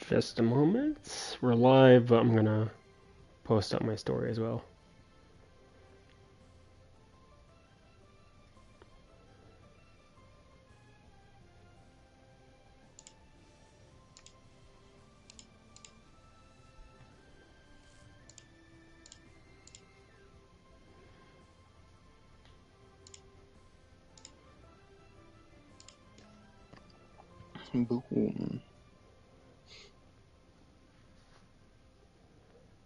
Just a moment. We're live, but I'm gonna post up my story as well. Boom.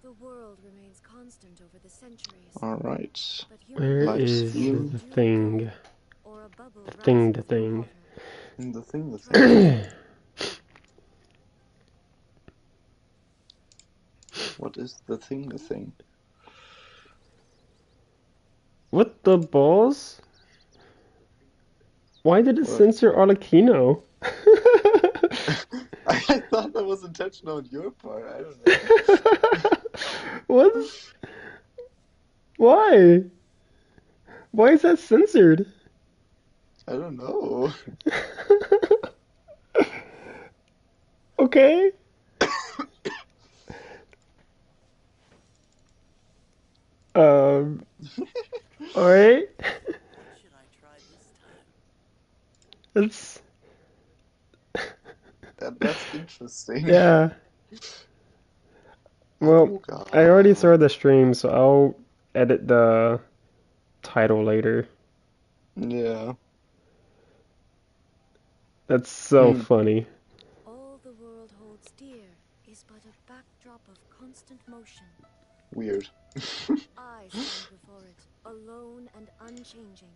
The world remains constant over the centuries. All right. Where is the thing? The thing, the thing. The thing. What is the thing? What the balls? Why did it censor ARLECCHINO? I thought that was intentional on your part. I don't know. What? Why? Why is that censored? I don't know. Okay. Alright. Should I try this time? That's That's interesting. yeah. Well, I already saw the stream, so I'll edit the title later. Yeah. That's so funny. All the world holds dear is but a backdrop of constant motion. Weird. I stand before it, alone and unchanging.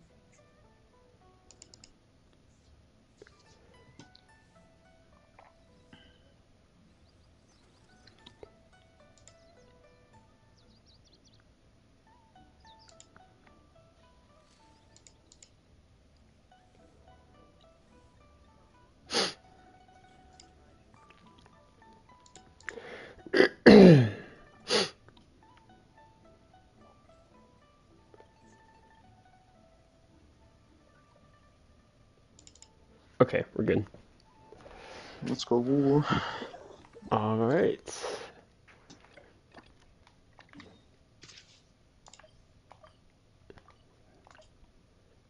Okay, we're good. Let's go. Alright.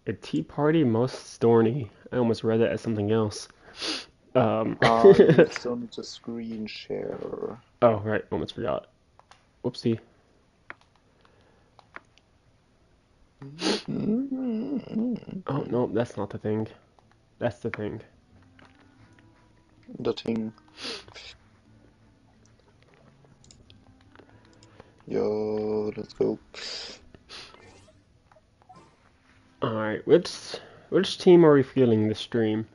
A tea party most thorny. I almost read that as something else. You still need to screen share. Oh, right. Almost forgot. Whoopsie. Oh, no, that's not the thing. That's the thing. The thing. Yo, let's go. Alright, which team are we feeling this stream?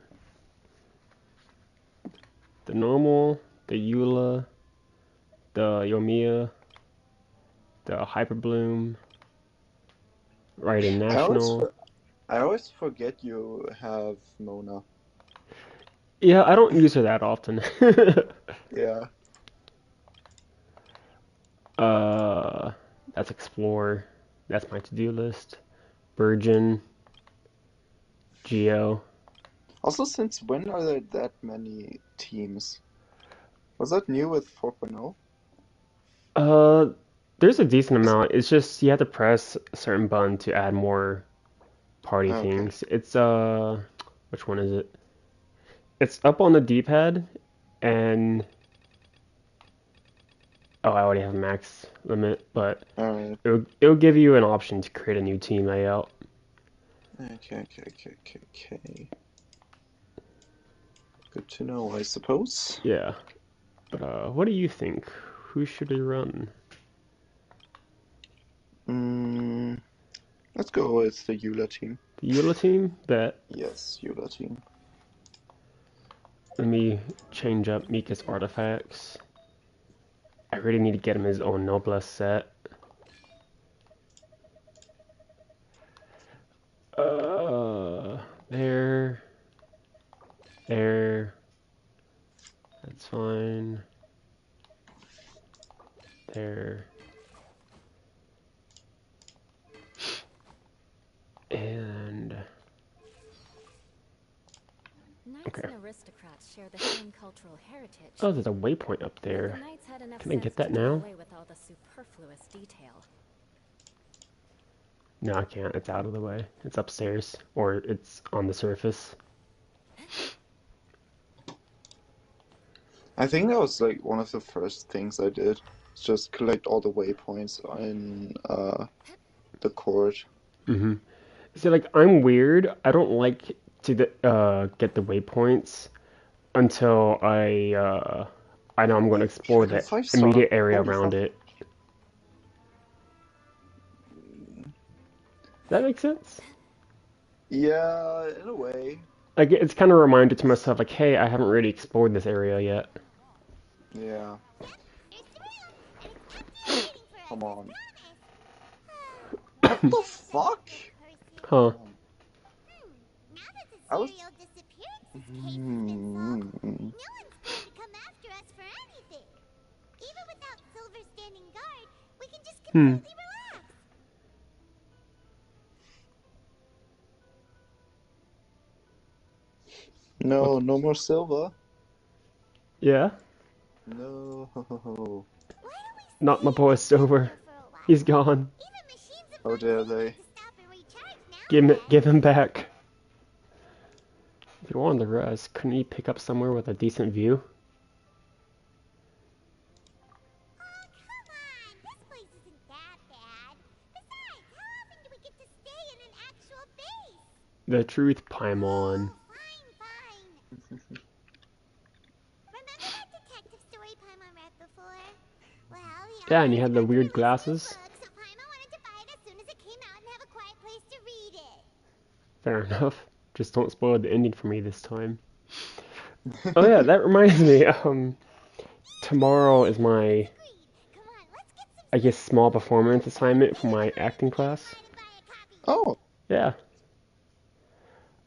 The normal, the Eula, the Yomiya, the Hyperbloom, Raiden National. I always forget you have Mona. Yeah, I don't use her that often. Yeah. That's Explore. That's my to-do list. Virgin. Geo. Also, since when are there that many teams? Was that new with 4.0? There's a decent amount. It's just you have to press a certain button to add more party things. It's which one is it? It's up on the D-pad, and oh, I already have max limit, but it'll give you an option to create a new team layout. Okay. Good to know, I suppose. Yeah, but what do you think? Who should we run? Let's go with the Eula team. The Eula team? Bet. Yes, Eula team. Let me change up Mika's artifacts. I really need to get him his own Noblesse set. There. That's fine. There. And Knights Okay. and aristocrats share the same cultural heritage. Oh, there's a waypoint up But the there. knights had enough Can I sense get to that do now? away with all the superfluous detail. No, I can't. It's out of the way. It's upstairs, or it's on the surface. I think that was like one of the first things I did. Just collect all the waypoints in the court. Mm-hmm. See, like, I'm weird. I don't like to get the waypoints until I know I'm going to explore Dragon the 5-star. immediate area Holy around fuck. it. That makes sense. Yeah, in a way. Like, it's kind of a reminder to myself, like, hey, I haven't really explored this area yet. Yeah. Come on. What the fuck? Huh. Now that the I was- serial disappearance case has been solved, no one's going to come after us for anything. Even without Silver standing guard, we can just completely relax. No, no more silver. Yeah? No. Why don't we Not my stay boy in Silver. here for a while? He's gone. Even machines and How dare bugs they? need to stop and recharge now and then. Give him back. If you wanted to rest, couldn't he pick up somewhere with a decent view? Oh, come on. This place isn't that bad. Besides, how often do we get to stay in an actual base? The truth, Paimon. Oh, fine. Remember that detective story Paimon read before? Well, he Yeah, and he always had the got to weird release glasses. the book, so Paimon wanted to buy it as soon as it came out and have a quiet place to read it. Fair enough. Just don't spoil the ending for me this time. Oh yeah, that reminds me. Tomorrow is my, Agreed. Come on, let's get some I guess, small performance assignment for my acting class. try to buy a copy. Oh, Yeah.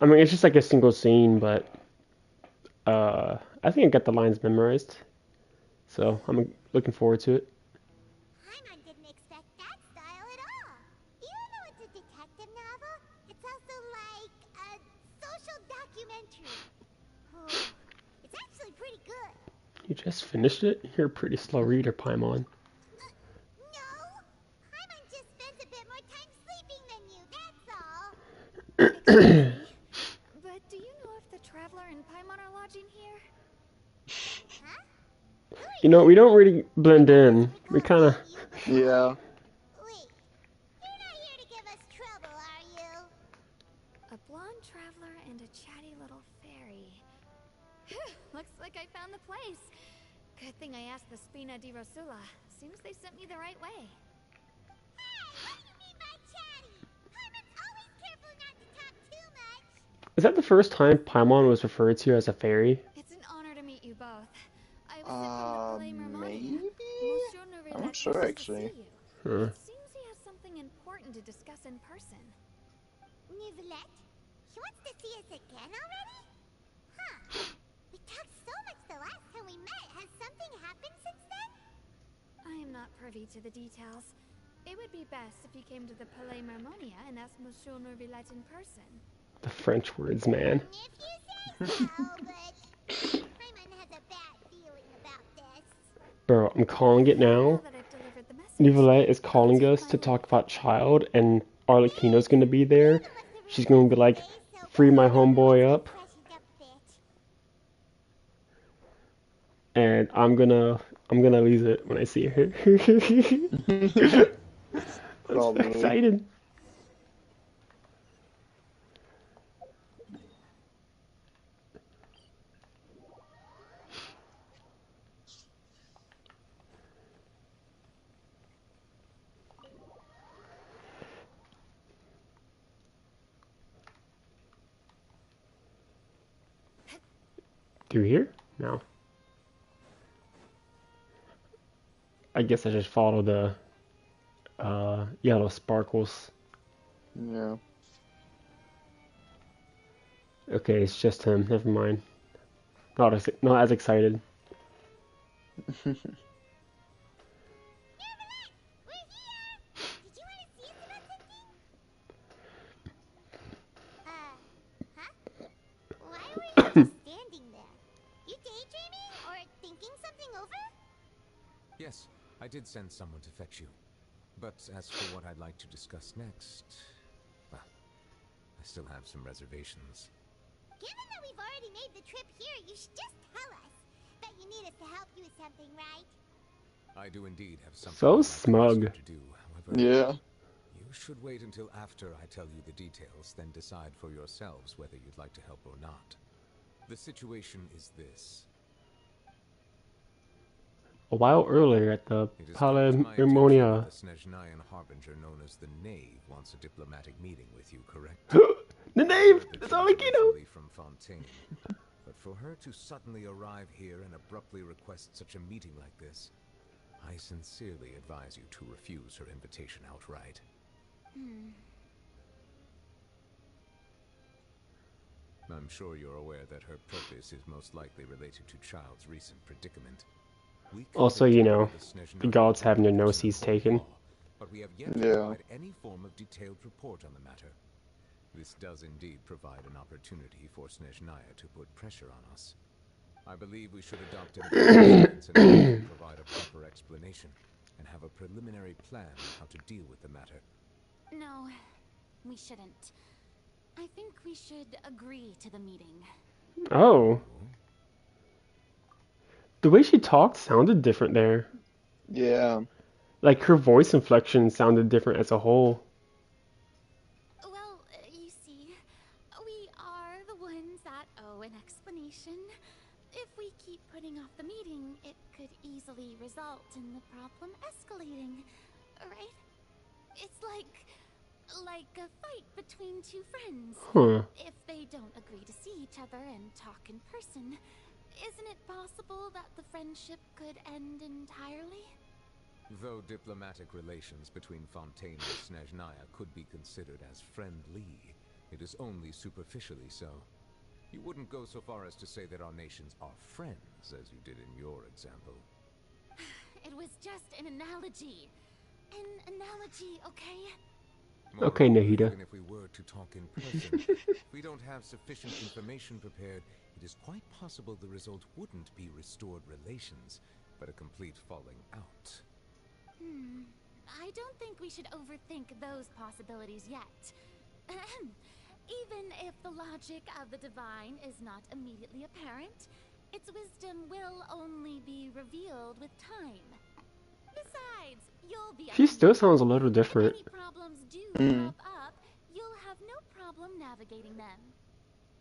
I mean, it's just like a single scene, but I think I got the lines memorized, so I'm looking forward to it. Paimon didn't expect that style at all. Even though it's a detective novel, it's also like a social documentary. Oh, it's actually pretty good. You just finished it? You're a pretty slow reader, Paimon. No, Paimon just spends a bit more time sleeping than you, that's all. But do you know if the Traveler and Paimon are lodging here? Huh? Who are You know, we don't really blend in. We kind of. yeah. Wait, you're not here to give us trouble, are you? A blonde traveler and a chatty little fairy. Looks like I found the place. Good thing I asked the Spina di Rosula. Seems they sent me the right way. Hey, what do you mean by chatty? Paimon's always careful not to talk too much. Is that the first time Paimon was referred to as a fairy? It's an honor to meet you both. I was sent from the Palais Mermonia. Maybe? Monsieur I'm Nourrillet not sure, wishes to actually. see you. Huh. It seems he has something important to discuss in person. Nivelette? She wants to see us again already? Huh. We talked so much the last time we met. Has something happened since then? I am not privy to the details. It would be best if you came to the Palais Mermonia and asked Monsieur Nourrillet in person. The French words, man. If you say so, but Paimon has a bad feeling about this. Bro, I'm calling it Now now. that I've delivered the message, Nicolette is calling I'll us take to my talk leave. about Child, and Arlecchino's gonna be there. She's gonna be like, free my homeboy up, and I'm gonna lose it when I see her. I'm so Probably. excited. Through here? No. I guess I just follow the yellow sparkles. Yeah. Okay, it's just him. Never mind. Not as excited. We're here! Did you want to see us about something? Huh? Why were you just Yes, I did send someone to fetch you. But as for what I'd like to discuss next, well, I still have some reservations. Given that we've already made the trip here, you should just tell us. Bet you need us to help you with something, right? I do indeed have something So I'd like to ask smug. you to do, however, Yeah. you should wait until after I tell you the details, then decide for yourselves whether you'd like to help or not. The situation is this. A while earlier at the It has come to my attention Palermonia. that the Snezhnayan harbinger known as the Knave wants a diplomatic meeting with you, correct? The I name! heard that That's she all was I can know. originally from Fontaine, but for her to suddenly arrive here and abruptly request such a meeting like this, I sincerely advise you to refuse her invitation outright. I'm sure you're aware that her purpose is most likely related to Child's recent predicament. We could Also, you know, predict the the Snezhnayan gods having their authorities in noses court of taken. law, but we have yet to Yeah. provide any form of detailed report on the matter. This does indeed provide an opportunity for Snezhnaya to put pressure on us. I believe we should adopt an approach and provide a proper explanation, and have a preliminary plan on how to deal with the matter. No, we shouldn't. I think we should agree to the meeting. Oh. The way she talked sounded different there. Yeah. Like her voice inflection sounded different as a whole. Well, you see, we are the ones that owe an explanation. If we keep putting off the meeting, it could easily result in the problem escalating, right? It's like a fight between two friends. Huh. If they don't agree to see each other and talk in person, isn't it possible that the friendship could end entirely? Though diplomatic relations between Fontaine and Snezhnaya could be considered as friendly, it is only superficially so. You wouldn't go so far as to say that our nations are friends, as you did in your example. It was just an analogy. An analogy, okay? Okay, Moreover, Nahida. even if we were to talk in person, if we don't have sufficient information prepared, it is quite possible the result wouldn't be restored relations, but a complete falling out. I don't think we should overthink those possibilities yet. Even if the logic of the divine is not immediately apparent, its wisdom will only be revealed with time. Besides, you'll be She still sounds a little different. If any problems do Mm. crop up, you'll have no problem navigating them.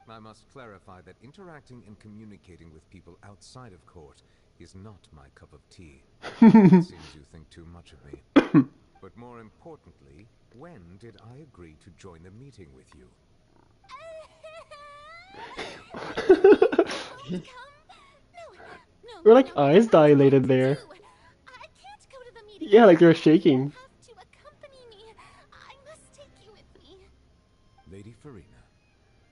I must clarify that interacting and communicating with people outside of court is not my cup of tea. It seems you think too much of me. But more importantly, when did I agree to join the meeting with you? We're like eyes dilated there. I can't go to the meeting. Yeah, like they're shaking. You have to accompany me. I must take you with me. Lady Farina,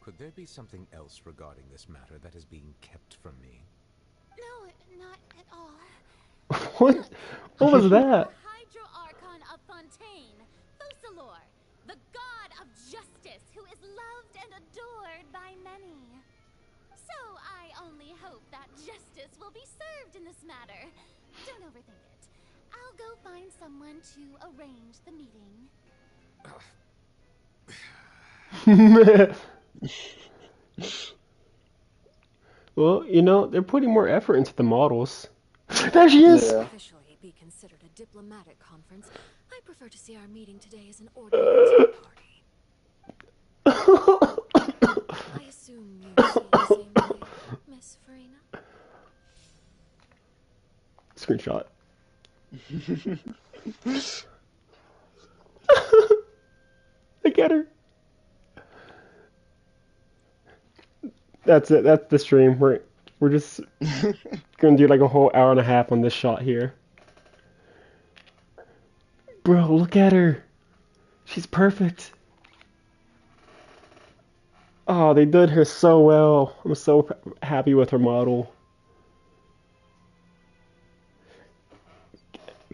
could there be something else regarding this matter that is being kept from me? No, not at all. What? What was that? The Hydro-Archon of Fontaine, Focalor, the god of justice who is loved and adored by many. So I only hope that justice will be served in this matter. Don't overthink it. I'll go find someone to arrange the meeting. Well, you know, they're putting more effort into the models. There she is! Yeah. Officially be considered a diplomatic conference, I prefer to see our meeting today as an ordinary tea party. I assume you see the same way, Miss Farina? Screenshot. Look at her. That's it. That's the stream. We're just gonna do like a whole hour and a half on this shot here. Bro, look at her. She's perfect. Oh, they did her so well. I'm so happy with her model.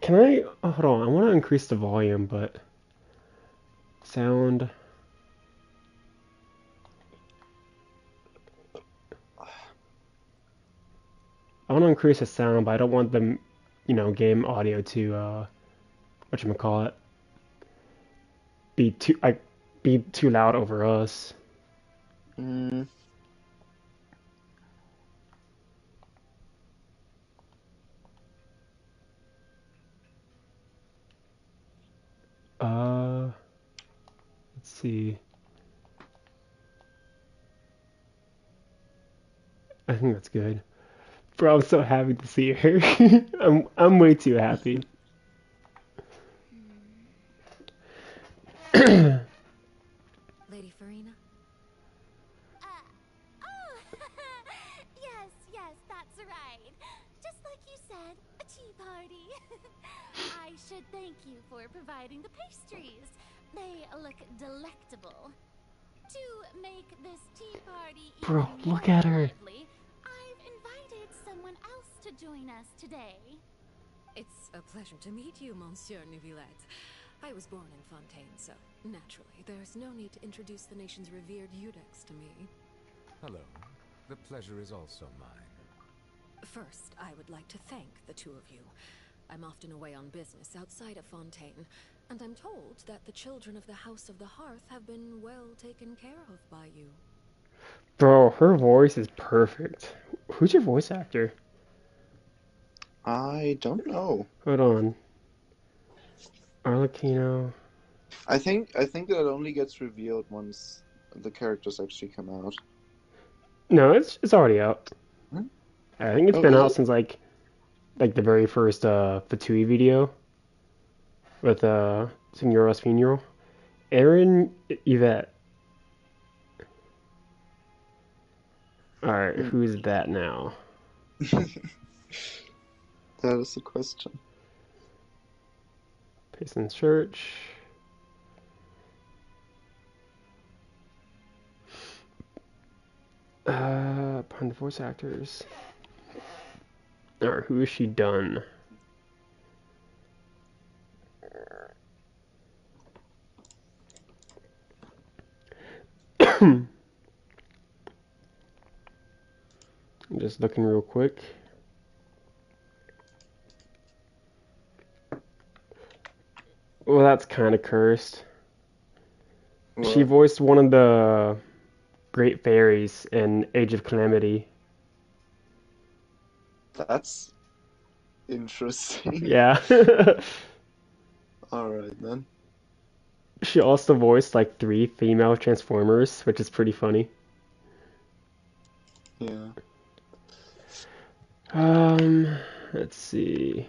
Can I... Oh, hold on. I want to increase the volume, but... Sound... I want to increase the sound, but I don't want the game audio to whatchamacallit, be too loud over us. Mm, Let's see. I think that's good. Bro, I'm so happy to see her. I'm way too happy. Lady Farina? Oh, yes, that's right. Just like you said, a tea party. I should thank you for providing the pastries. They look delectable. To make this tea party Bro, even look more at her. lively, I've invited someone else to join us today. It's a pleasure to meet you, Monsieur Neuvillette. I was born in Fontaine, so naturally, there's no need to introduce the nation's revered Eudex to me. Hello. The pleasure is also mine. First, I would like to thank the two of you. I'm often away on business outside of Fontaine, and I'm told that the children of the House of the Hearth have been well taken care of by you. Bro, her voice is perfect. Who's your voice actor? I don't know. Hold on. Arlecchino. I think that only gets revealed once the characters actually come out. No, it's already out. Hmm? I think it's Oh, been is out it? since like the very first Fatui video with Signora's funeral. Aaron Yvette. Alright, Hmm. who's that now? That is the question. Paste in search. Upon the voice actors. Alright, who has she done? I'm just looking real quick. Well, that's kind of cursed. She What? voiced one of the great fairies in Age of Calamity. That's interesting. Yeah. Alright then. She also voiced like 3 female Transformers, which is pretty funny. Yeah. Let's see.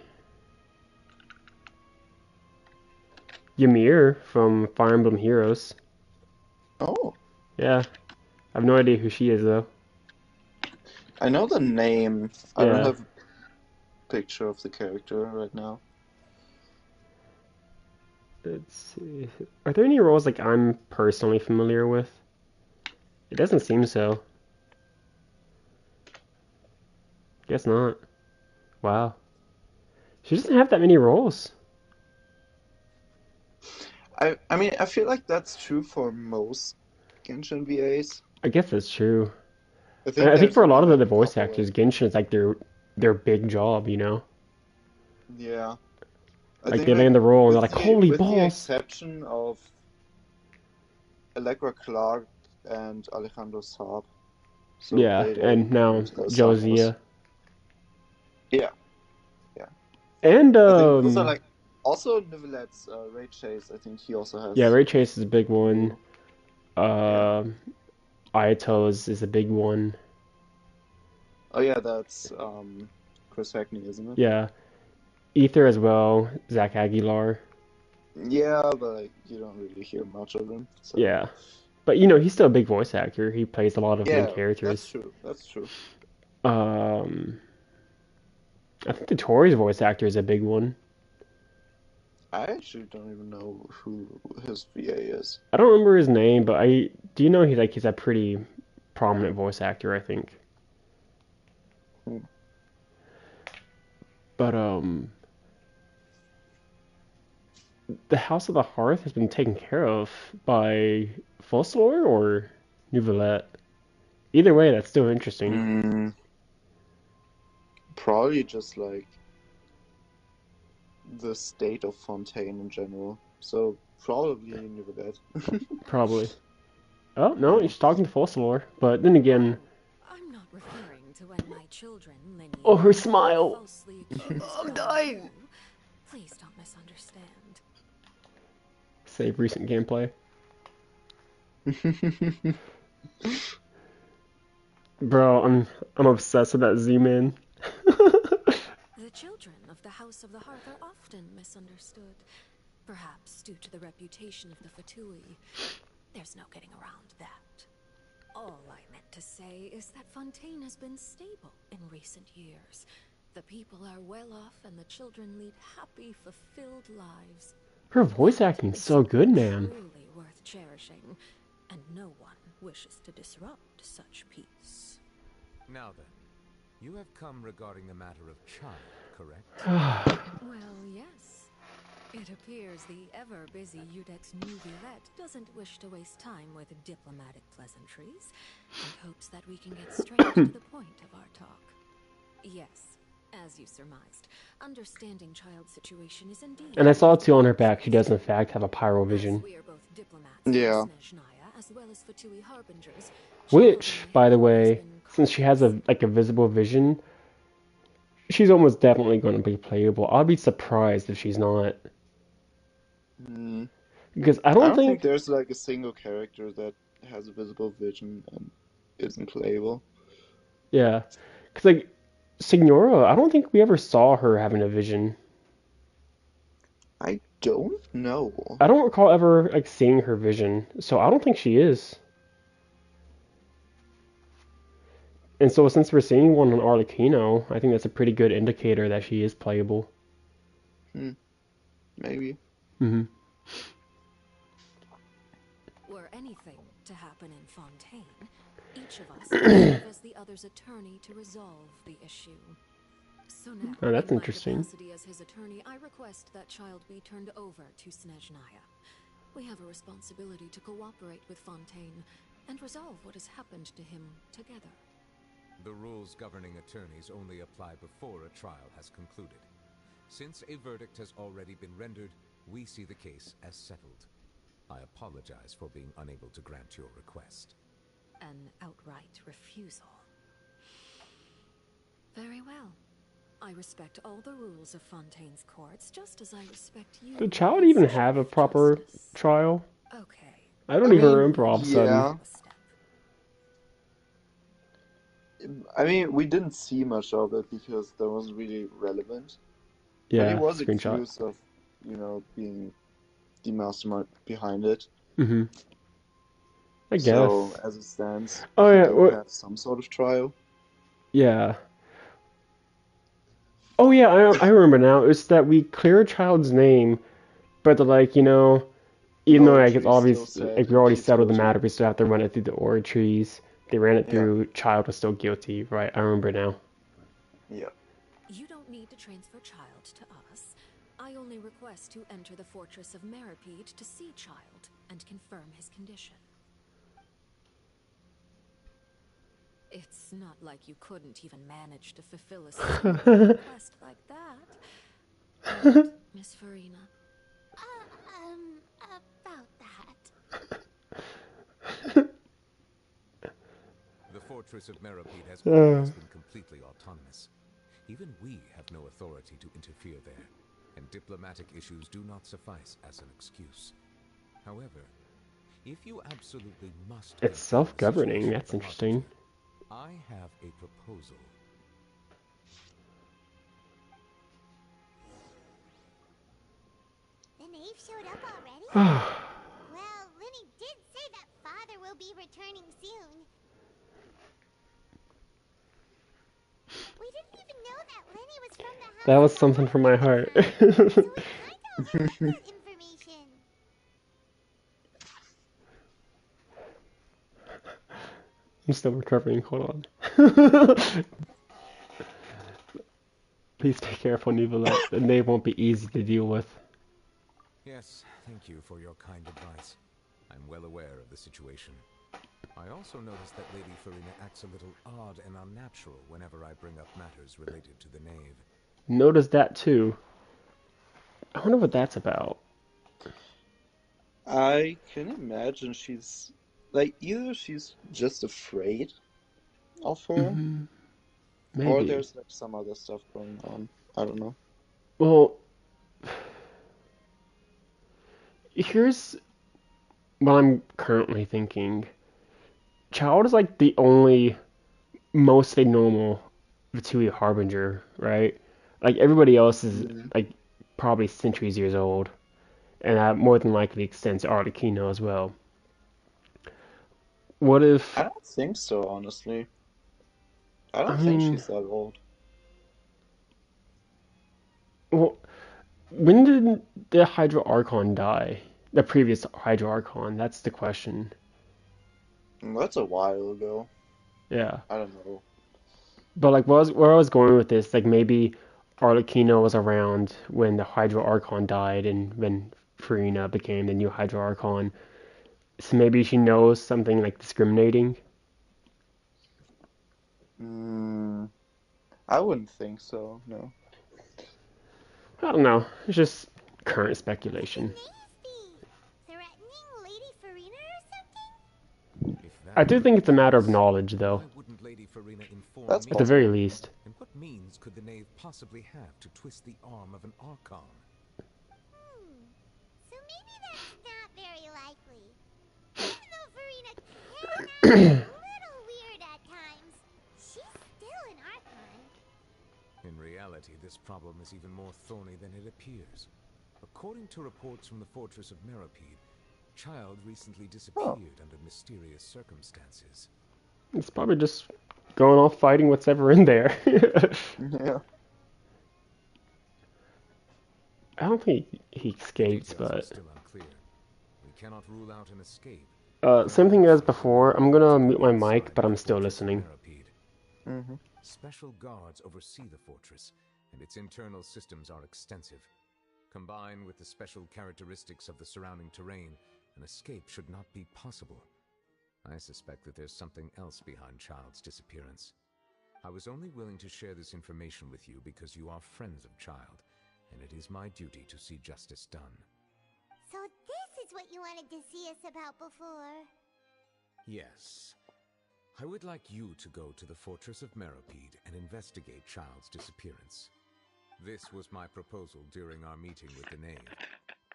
Ymir from Fire Emblem Heroes. Oh, Yeah. I have no idea who she is though. I know the name. I don't Yeah. have a picture of the character right now. Let's see. Are there any roles like I'm personally familiar with? It doesn't seem so. Guess not. Wow. She doesn't have that many roles. I mean, I feel like that's true for most Genshin VAs. I guess that's true. I And think I think there's for a only lot of the like a voice couple actors, of, Genshin is like their big job, you know? yeah. I Like think they like land the role and they're like, holy with the balls! exception of Allegra Clark and Alejandro Saab. So Yeah, and now Samus. Josiah. Yeah, yeah. And I think those are like also Nivelette's Ray Chase. I think he also yeah, has. Ray Chase is a big one. Yeah. Ayato is a big one. Oh yeah, that's Chris Hackney, isn't it? Yeah. Ether as well, Zach Aguilar. Yeah, but like, you don't really hear much of him. So. Yeah. But you know, he's still a big voice actor. He plays a lot of main Yeah, that's characters. true. That's true. I think the Tori's voice actor is a big one. I actually don't even know who his VA is. I don't remember his name, but I do know he's a pretty prominent voice actor, I think. Hmm. But the House of the Hearth has been taken care of by Fossilor or Neuvillette. Either way, that's still interesting. Probably just like the state of Fontaine in general. So probably Nyra. Probably. Oh, no, Yeah. he's talking to Fossilor. But then again... I'm not referring to when my children, Linny, Oh, her were smile! falsely accused I'm by dying! you. Please don't misunderstand. Save recent gameplay. Bro, I'm obsessed with that zoom in. The children of the House of the Hearth are often misunderstood, perhaps due to the reputation of the Fatui. There's no getting around that. All I meant to say is that Fontaine has been stable in recent years. The people are well off and the children lead happy, fulfilled lives. Her voice acting's so good, man. Truly worth cherishing, and no one wishes to disrupt such peace. Now then, you have come regarding the matter of child, correct? Well, yes. It appears the ever-busy Udex Nuvillette doesn't wish to waste time with diplomatic pleasantries, and hopes that we can get straight to the point of our talk. Yes, as you surmised, understanding child's situation is indeed... And I saw too on her back, she does in fact have a pyro vision. As we are both diplomats Yeah. for Snezhnaya, as well as Fatui harbingers, Which, by the way, since she has a visible vision, she's almost definitely going to be playable. I'll be surprised if she's not. Mm. Because I I don't don't think think... there's like a single character that has a visible vision and isn't playable. Yeah. Because, like, Signora, I don't think we ever saw her having a vision. I don't know. I don't recall ever, like, seeing her vision, so I don't think she is. And so since we're seeing one on Arlecchino, I think that's a pretty good indicator that she is playable. Maybe. Mm-hmm. Were anything to happen in Fontaine, each of us would serve as the other's attorney to resolve the issue. So now, Oh, that's in my interesting. capacity as his attorney, I request that child be turned over to Snezhnaya. We have a responsibility to cooperate with Fontaine and resolve what has happened to him together. The rules governing attorneys only apply before a trial has concluded. Since a verdict has already been rendered, we see the case as settled. I apologize for being unable to grant your request. An outright refusal. Very well. I respect all the rules of Fontaine's courts, just as I respect you. Did Child as even have a Chief proper Justice. trial? Okay. I don't I even mean, remember all of a sudden. yeah. A step. I mean, we didn't see much of it because that wasn't really relevant. But he Yeah, was screenshot. accused of, being the mastermind behind it. Mm-hmm. I guess. So, as it stands, Oh, he yeah, did have some sort of trial. Yeah. Oh yeah, I remember now. It's that we cleared Child's name, but like, even though like it's She obvious, still said like we already she's settled the guilty. matter, we still have to run it through the Ori trees. They ran it Yeah. through. Child was still guilty, right? I remember now. Yeah. You don't need to transfer Child to us. I only request to enter the fortress of Meripede to see Child and confirm his condition. It's not like you couldn't even manage to fulfill a simple request like that. Right, Miss Farina? About that. The fortress of Meripede has always been completely autonomous. Even we have no authority to interfere there, and diplomatic issues do not suffice as an excuse. However, if you absolutely must... It's self-governing. That's interesting. I have a proposal. The knave showed up already? Well, Linny did say that father will be returning soon. We didn't even know that Linny was from the house. That was something from my heart. So we kind of already had that information. I'm still recovering. Hold on. Please take care of Nuvillette. The name won't be easy to deal with. Yes, thank you for your kind advice. I'm well aware of the situation. I also noticed that Lady Farina acts a little odd and unnatural whenever I bring up matters related to the knave. Notice that too. I wonder what that's about. I can imagine she's like either she's just afraid of her, or Maybe. there's like some other stuff going on. I don't know. Well, here's what I'm currently thinking. Child is like the only mostly normal Vitui Harbinger, right? Like everybody else is Mm, like probably centuries years old, and that more than likely extends to Arlecchino as well. What I if? don't think so, honestly. I I don't think mean, she's that old. well, when did the Hydro Archon die? The previous Hydro Archon. That's the question. That's a while ago. Yeah, I don't know. but like, where I was going with this, like maybe Arlecchino was around when the Hydro Archon died, and when Farina became the new Hydro Archon. So maybe she knows something like discriminating. Mm, I wouldn't think so, no. I don't know. It's just current What could speculation. Maeve be? Threatening Lady Farina or something? If I that do were think the it's a matter of case, knowledge, though, why wouldn't Lady Farina inform That's at the me? very possible. least. And what means could the knave possibly have to twist the arm of an Archon? So maybe that's not very likely. Even though Farina can act a little weird at times, she's still an Archon. In reality, this problem is even more thorny than it appears. According to reports from the fortress of Meropide, Child recently Oh, disappeared under mysterious circumstances. It's probably just going off fighting whatever in there. yeah. I don't think he The escapes, details are but still unclear. We cannot rule out an escape, but same I'm thing as also before. aware I'm of gonna what's mute my mic, inside but the I'm still fortress of listening. Meropide. hmm Special guards oversee the fortress, and its internal systems are extensive. Combined with the special characteristics of the surrounding terrain, an escape should not be possible. I suspect that there's something else behind Child's disappearance. I was only willing to share this information with you because you are friends of Child, and it is my duty to see justice done. So this is what you wanted to see us about before. Yes. I would like you to go to the fortress of Meropide and investigate Child's disappearance. This was my proposal during our meeting with the knave.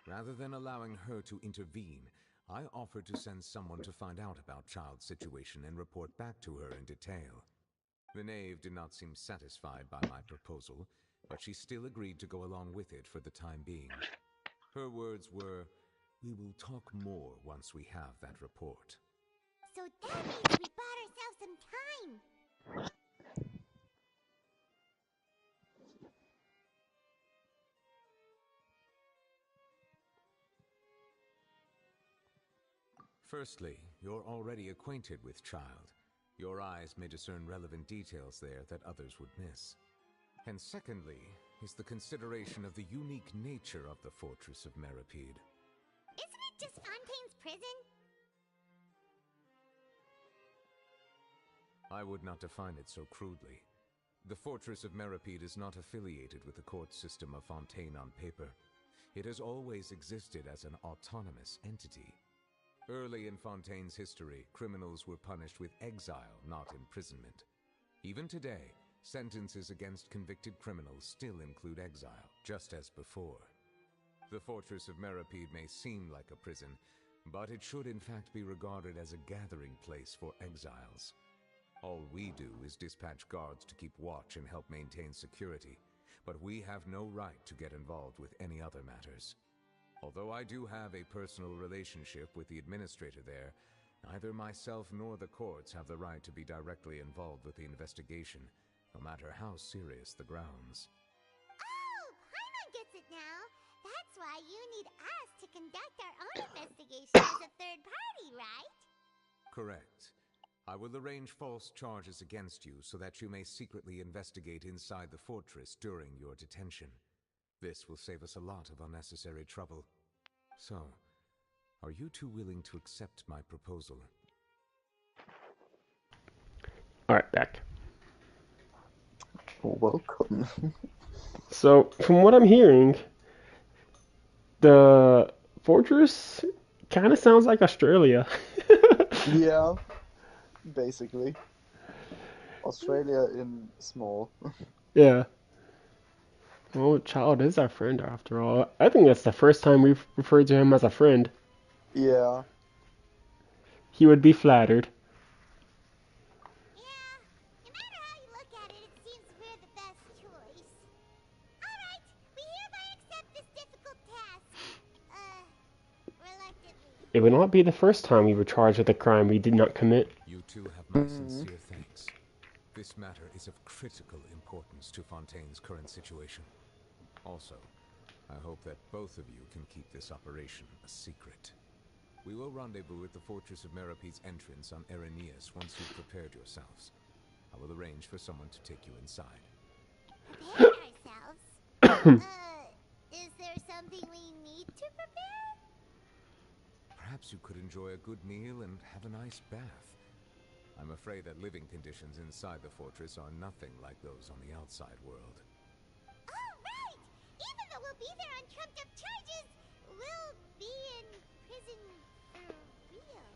Rather than allowing her to intervene, I offered to send someone to find out about Child's situation and report back to her in detail. The knave did not seem satisfied by my proposal, but she still agreed to go along with it for the time being. Her words were, "We will talk more once we have that report." So that means we bought ourselves some time. Firstly, you're already acquainted with Child. Your eyes may discern relevant details there that others would miss. And secondly, is the consideration of the unique nature of the fortress of Meropide. Isn't it just Fontaine's prison? I would not define it so crudely. The fortress of Meropide is not affiliated with the court system of Fontaine on paper. It has always existed as an autonomous entity. Early in Fontaine's history, criminals were punished with exile, not imprisonment. Even today, sentences against convicted criminals still include exile, just as before. The fortress of Meropide may seem like a prison, but it should in fact be regarded as a gathering place for exiles. All we do is dispatch guards to keep watch and help maintain security, but we have no right to get involved with any other matters. Although I do have a personal relationship with the administrator there, neither myself nor the courts have the right to be directly involved with the investigation, no matter how serious the grounds. Oh, Paimon gets it now. That's why you need us to conduct our own investigation as a third party, right? Correct. I will arrange false charges against you so that you may secretly investigate inside the fortress during your detention. This will save us a lot of unnecessary trouble. So, are you two willing to accept my proposal? All right, back. Welcome. So from what I'm hearing, The fortress kind of sounds like Australia. Yeah, basically. Australia in small. Yeah. Well, Child is our friend after all. I think that's the first time we've referred to him as a friend. Yeah. He would be flattered. Yeah, no matter how you look at it, it seems we're the best choice. Alright, we hereby accept this difficult task. Reluctantly. It would not be the first time we were charged with a crime we did not commit. You two have my sincere thanks. This matter is of critical importance to Fontaine's current situation. Also, I hope that both of you can keep this operation a secret. We will rendezvous at the Fortress of Merope's entrance on Erinius once you've prepared yourselves. I will arrange for someone to take you inside. Prepare ourselves? Is there something we need to prepare? Perhaps you could enjoy a good meal and have a nice bath. I'm afraid that living conditions inside the fortress are nothing like those on the outside world. Oh, right! Even though we'll be there on trumped-up charges, we'll be in prison for real.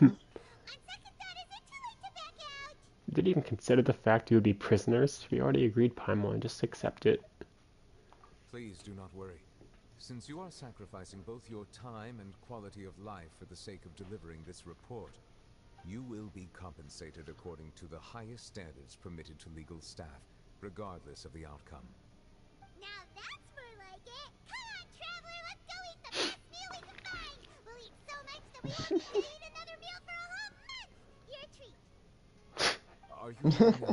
On second thought, is it too late to back out? Didn't even consider the fact we would be prisoners. We already agreed Paimon, just accept it. Please do not worry. Since you are sacrificing both your time and quality of life for the sake of delivering this report, you will be compensated according to the highest standards permitted to legal staff, regardless of the outcome. Now that's more like it. Come on, traveler, let's go eat the best meal we can find. We'll eat so much that we won't need to eat another meal for a whole month. Your treat. Are you ready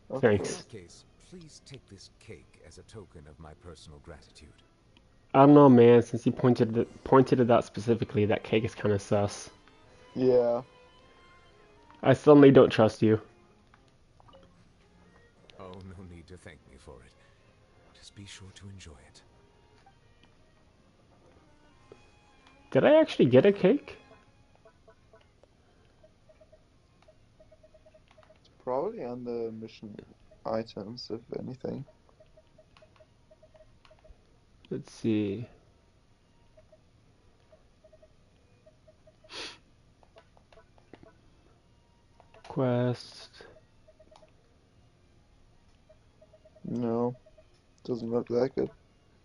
now? In Thanks. that case, please take this cake as a token of my personal gratitude. I don't know, man. Since you pointed it out specifically, that cake is kind of sus. Yeah. I suddenly don't trust you. Oh, no need to thank me for it. Just be sure to enjoy it. Did I actually get a cake? Probably on the mission items, if anything. Let's see. Quest. No. Doesn't look like it.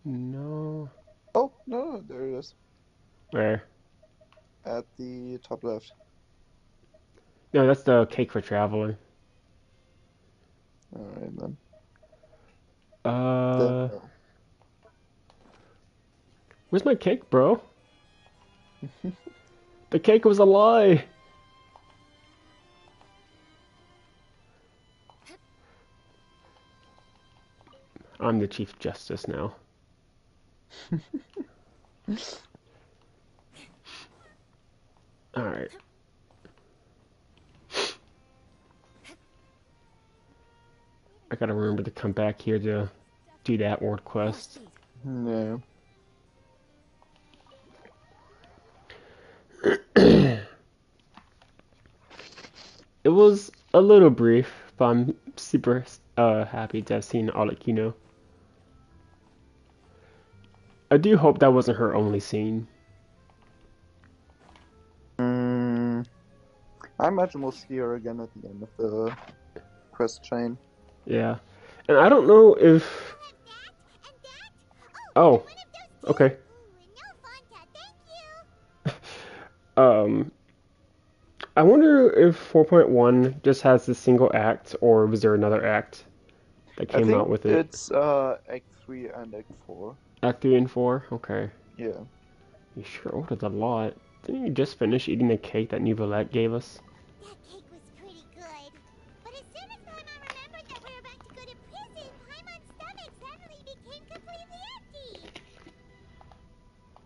No. Oh, no, there it is. Where? At the top left. No, that's the cake for traveling. Alright then. Uh, There. where's my cake, bro? The cake was a lie. I'm the Chief Justice now. Alright. I gotta remember to come back here to do that ward quest. No. It was a little brief, but I'm super happy to have seen ARLECCHINO. I do hope that wasn't her only scene. I imagine we'll see her again at the end of the quest chain. Yeah. And I don't know if... Oh, okay. I wonder if 4.1 just has the single act, or was there another act that came out with it? It's Act 3 and Act 4. Act 3 and 4? Okay. Yeah. You sure ordered a lot. Didn't you just finish eating the cake that Nouvellette gave us? That cake was pretty good. But as soon as Paimon remembered that we were about to go to prison, Paimon's stomach suddenly became completely empty.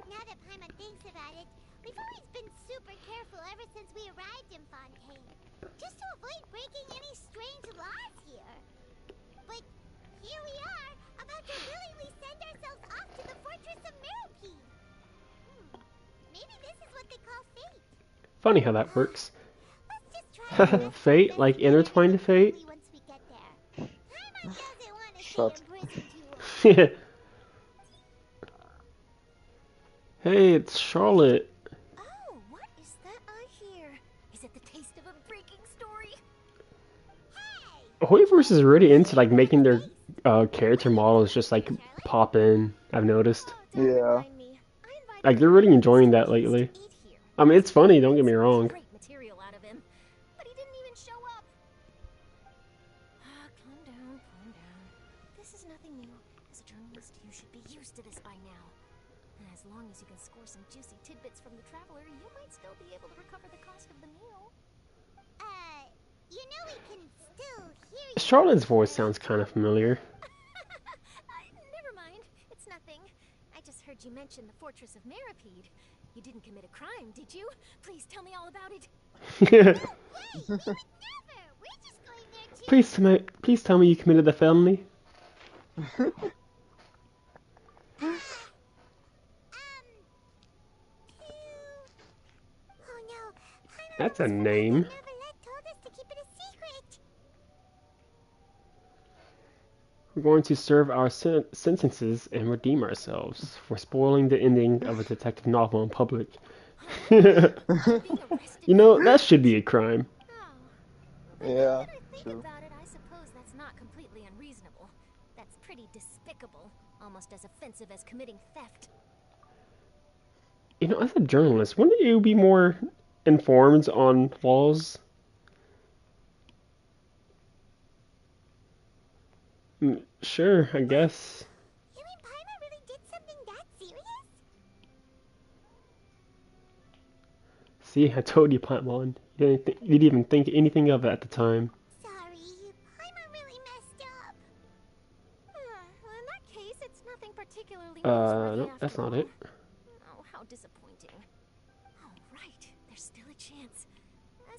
Now that Paimon thinks about it, we've always been super careful ever since we arrived in Fontaine, just to avoid breaking any strange laws here. But here we are, about to willingly send ourselves off to the Fortress of Merope. Maybe this is what they call fate. Funny how that works. Let's just try to Fate? Like intertwined fate? once we get there. Paimon doesn't want to stay in prison too long. Yeah. Shut. Paimon, doesn't want to stay in prison too long. Paimon, doesn't want to stay in prison too long. Paimon, doesn't want to stay in prison too long. Paimon, doesn't want to stay in prison too long. Hey, it's Charlotte. Oh, what is that I hear? Is it the taste of a breaking story? Hoiverse is really into like making their character models just like pop in. I've noticed. Oh, don't Yeah. remind me. I invited Like they're really Ryan enjoying to that lately. eat here. I mean, it's funny. Don't get me wrong. Great material out of him, but he didn't even show up. Calm down, calm down. This is nothing new. As a journalist, you should be used to this by now. And as long as you can score some juicy tidbits from the traveler, you might still be able to recover the cost of the meal. You know we can still hear you. Charlotte's voice sounds kind of familiar. Never mind. It's nothing. I just heard you mention the Fortress of Meripede. You didn't commit a crime, did you? Please tell me all about it. Hey, we would never. We're just going there to. Please tell me you committed a felony. Oh no. That's a name. Neverlet told us to keep it a secret. We're going to serve our sentences and redeem ourselves for spoiling the ending of a detective novel in public. You know, that should be a crime. Oh. Yeah, Now that I think true. about it, I suppose that's not completely unreasonable. That's pretty despicable, almost as offensive as committing theft. You know, as a journalist, wouldn't you be more informed on laws? Sure, I guess. You and Paimon really did something that serious? See, I told you, Paimon. You didn't even think anything of it at the time. Sorry, Paimon really messed up. Well, in that case, it's nothing particularly No, newsworthy that's after not all. it. Oh, how disappointing. Oh, right. There's still a chance.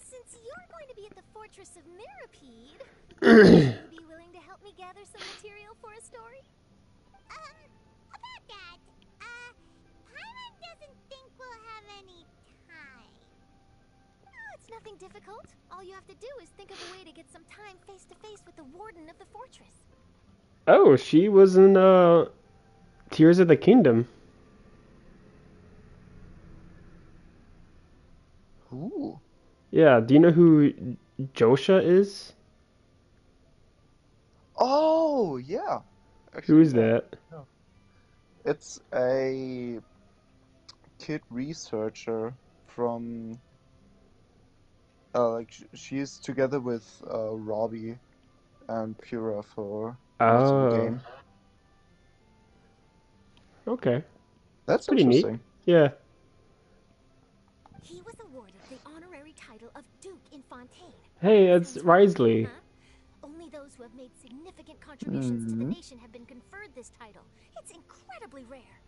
Since you're going to be at the Fortress of Meripede, would you be willing to help me gather some material for a story? About that, Paimon doesn't think we'll have any time. Oh, it's nothing difficult. All you have to do is think of a way to get some time face to face with the warden of the fortress. Oh, she was in Tears of the Kingdom. Ooh. Yeah, do you know who Josha is? Oh, yeah. Who Actually, is yeah. that? It's a kid researcher from like she's together with Robbie and Pura for most of the Oh, game. okay. That's Pretty neat. interesting. Yeah. He was awarded the honorary title of Duke in Fontaine. Hey, it's Sounds familiar, Risley. huh? Only those who have made significant contributions to the nation have been conferred this title. It's incredibly rare.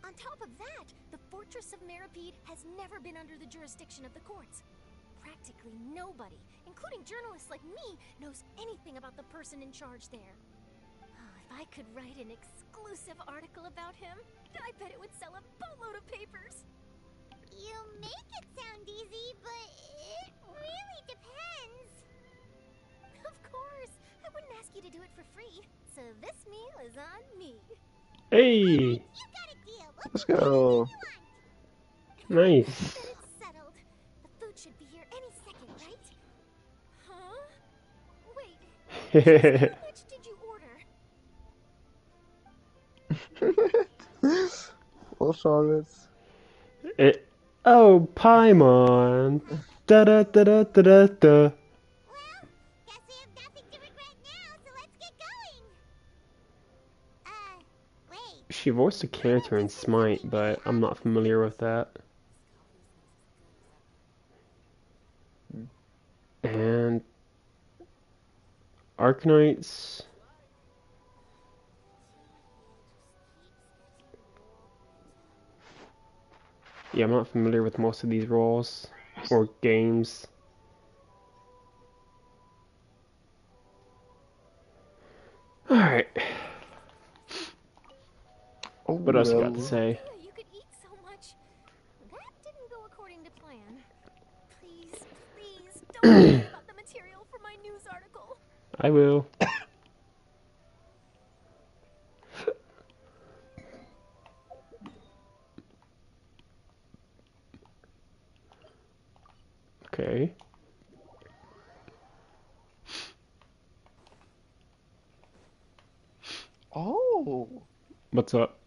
On top of that, the Fortress of Meripede has never been under the jurisdiction of the courts. Practically nobody, including journalists like me, knows anything about the person in charge there. Oh, if I could write an exclusive article about him, I bet it would sell a boatload of papers. You make it sound easy, but it really depends. Of course, I wouldn't ask you to do it for free, so this meal is on me. Hey, You got a deal. We'll Let's do anything go. you want. nice. Then it's settled. The food should be here any second, right? Huh? Wait, how much did you order? Well, Charlotte. Oh, Paimon. Da da da da da da da. Well, guess we have nothing to regret now, so let's get going. Wait. She voiced a character in Smite, but I'm not familiar with that. And Arknights. Yeah, I'm not familiar with most of these roles or games. Alright, Oh, what else you got to well. say? You could eat so much. That didn't go according to plan. Please, please, don't forget about the material for my news article. I will. Okay. Oh, What's up?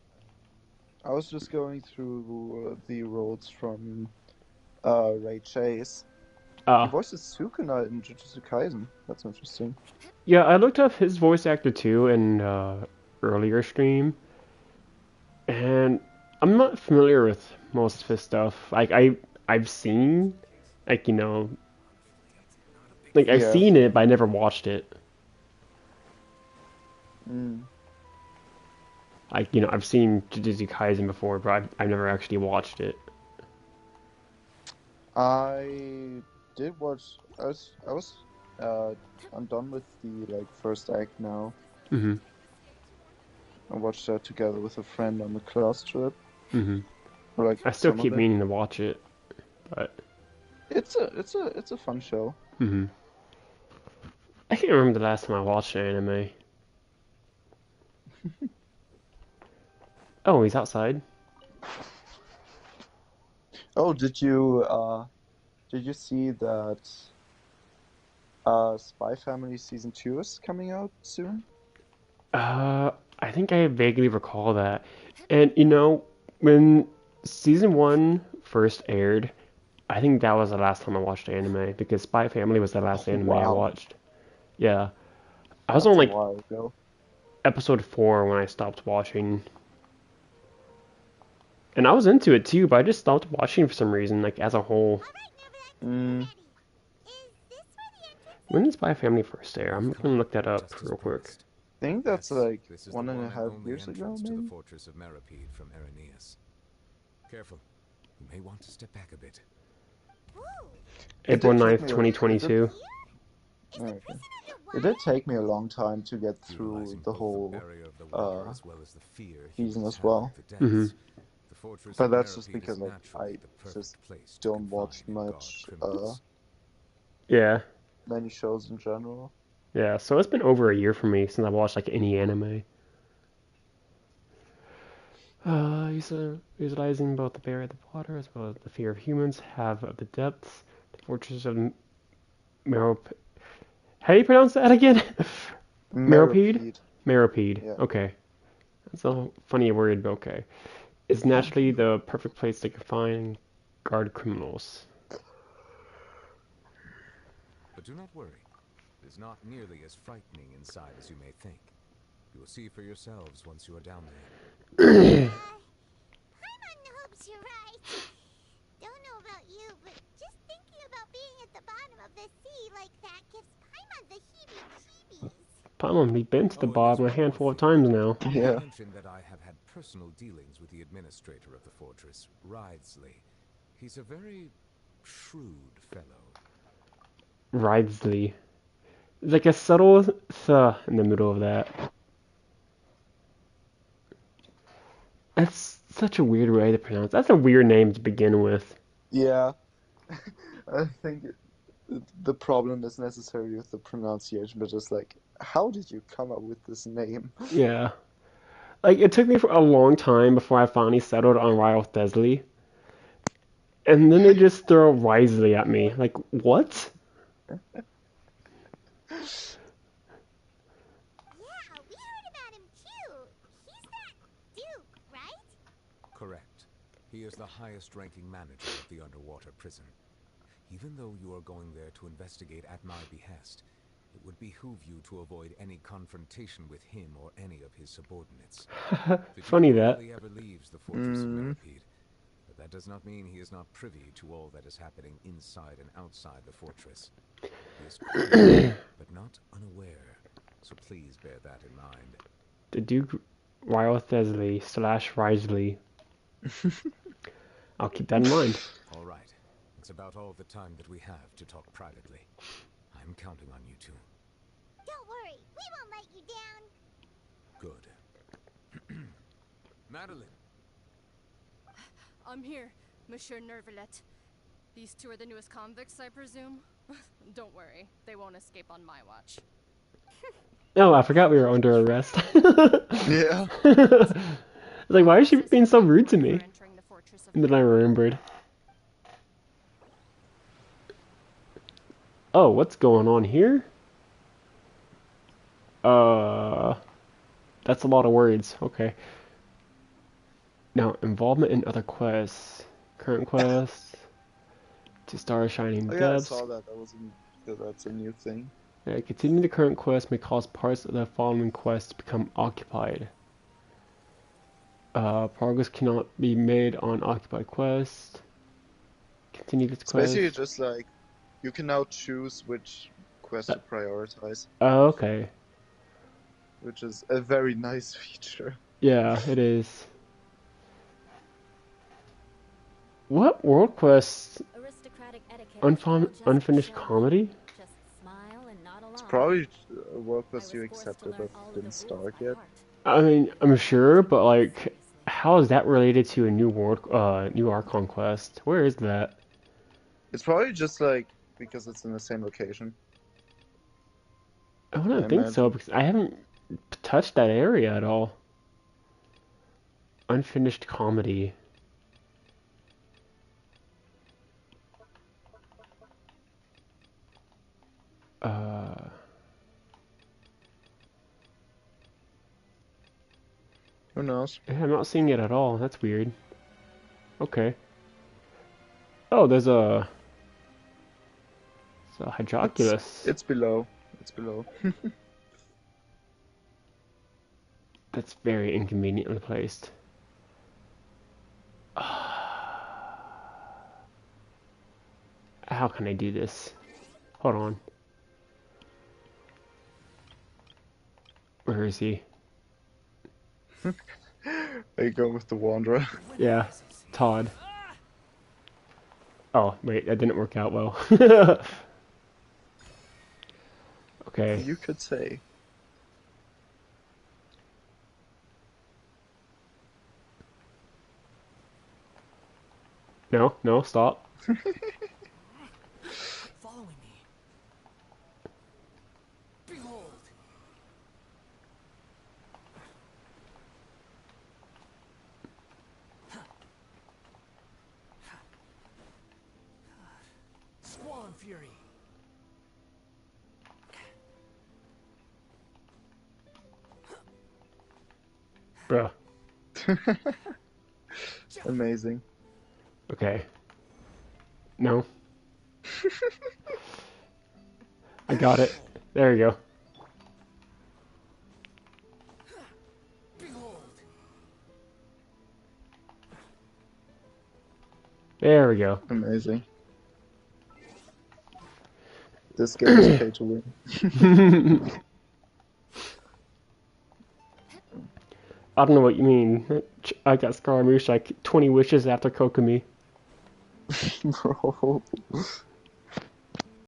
I was just going through the roles from Ray Chase. He Ah, voices Sukuna in Jujutsu Kaisen. That's interesting. yeah, I looked up his voice actor too in earlier stream, and I'm not familiar with most of his stuff. I've seen, like, like I've Yeah. seen it, but I never watched it. Mm. Like, I've seen Jujutsu Kaisen before, but I've never actually watched it. I did watch. Uh, I'm done with the like first act now. Hmm. I watched that together with a friend on the class trip, Hmm. or like I still some of keep it. meaning to watch it, but It's a fun show. hmm. I can't remember the last time I watched an anime. Oh, he's outside. Oh, did you see that Spy Family season 2 is coming out soon? I think I vaguely recall that. And when season one first aired, I think that was the last time I watched anime because Spy Family was the last Oh anime I wow, watched. Yeah, I was on that's a like while ago. episode 4 when I stopped watching, and I was into it too, but I just stopped watching for some reason, like as a whole. Mm, Is this where the entrance When did Spy Family first air? I'm We've gonna come look that up just as real quick. promised. I think that's Yes, like this is the 1.5 only years ago, entrance to the maybe. fortress of Meripede from Irenaeus. Careful, you may want to step back a bit. Ooh, It April did take 9th, me a, it did, 2022. is the okay. prison It underwater? did take me a long time to get through Utilizing the both whole the barrier of the water as well as the fear season humans as have well. of the Hmm. depths, the fortress But of that's just Meripede is because like naturally I the perfect just place to don't watch confine and guard much criminals. Yeah, many shows in general. yeah. So it's been over a year for me since I watched like any anime. Utilizing both the barrier of the water as well as the fear of humans have of the depths. The fortress of Merop. How do you pronounce that again? Meropide? Meripede, Meropide. yeah. Okay. That's a funny word, but okay. Is naturally the perfect place to confine and guard criminals. But do not worry, it is not nearly as frightening inside as you may think. You will see for yourselves once you are down there. Paimon hopes you're right. Don't know about you, but just thinking about being at the bottom of the sea like that gives Paimon the heebie-jeebies. Paimon, we've been to the Oh, it is bottom a well handful of worth it. times now. Yeah. I mentioned that I have had personal dealings with the administrator of the fortress, Ridesley. He's a very shrewd fellow. Ridesley. There's like a subtle th in the middle of that. That's such a weird way to pronounce. That's a weird name to begin with. Yeah. I think the problem is necessarily with the pronunciation, but just like, how did you come up with this name? Yeah. Like, it took me for a long time before I finally settled on Ryle Thesley. And then they just throw Risley at me. Like, what? Yeah, we heard about him too. He's that Duke, right? Correct. He is the highest-ranking manager of the underwater prison. Even though you are going there to investigate at my behest, it would behoove you to avoid any confrontation with him or any of his subordinates. The Funny Duke that. rarely ever leaves the fortress of Mm. Meripede, but that does not mean he is not privy to all that is happening inside and outside the fortress. He is quiet, but not unaware, so please bear that in mind. The Duke Ryle Thesley / Risley. I'll keep that in mind. All right. It's about all the time that we have to talk privately. I'm counting on you two. Don't worry, we won't let you down. Good. Madeline! I'm here, Monsieur Nervalet. These two are the newest convicts, I presume? Don't worry, they won't escape on my watch. Oh, I forgot we were under arrest. Yeah. Like, why is she being so rude to For me? entering the fortress of And then I remembered. Oh, what's going on here? Uh, that's a lot of words. Okay. Now, involvement in other quests. Current quests. To start shining Oh yeah, I depths. saw that. That's a new thing. Continuing the current quest may cause parts of the following quest to become occupied. Progress cannot be made on occupied quest. Continue this It's basically quest. just like you can now choose which quest to prioritize, Oh, okay. which is a very nice feature. Yeah, it is. What world quest? Aristocratic etiquette is all just Unfinished show off. comedy? Just smile and nod It's along. probably a work I quest you was forced to accepted learn but all of the didn't rules start by yet. heart. I mean, I'm sure, but like, Seriously. how is that related to a new Archon quest? Where is that? It's probably just like because it's in the same location, I I don't think so imagine. because I haven't touched that area at all. Unfinished comedy. Uh, Who knows? yeah, I'm not seeing it at all. That's weird. Okay. Oh, it's a It's hydroculus. it's below. It's below. That's very inconveniently placed. How can I do this? Hold on. Where is he? Are you going with the Wanderer? Yeah, Todd. Oh, wait, that didn't work out well. Okay. You could say. No, no, stop. Following me. Behold. Squall Fury. Bruh. Amazing. Okay. No. I got it. There you go. Behold. There we go. Amazing. This game is pay to win. I don't know what you mean. I got Scaramouche like 20 wishes after Kokomi. Bro.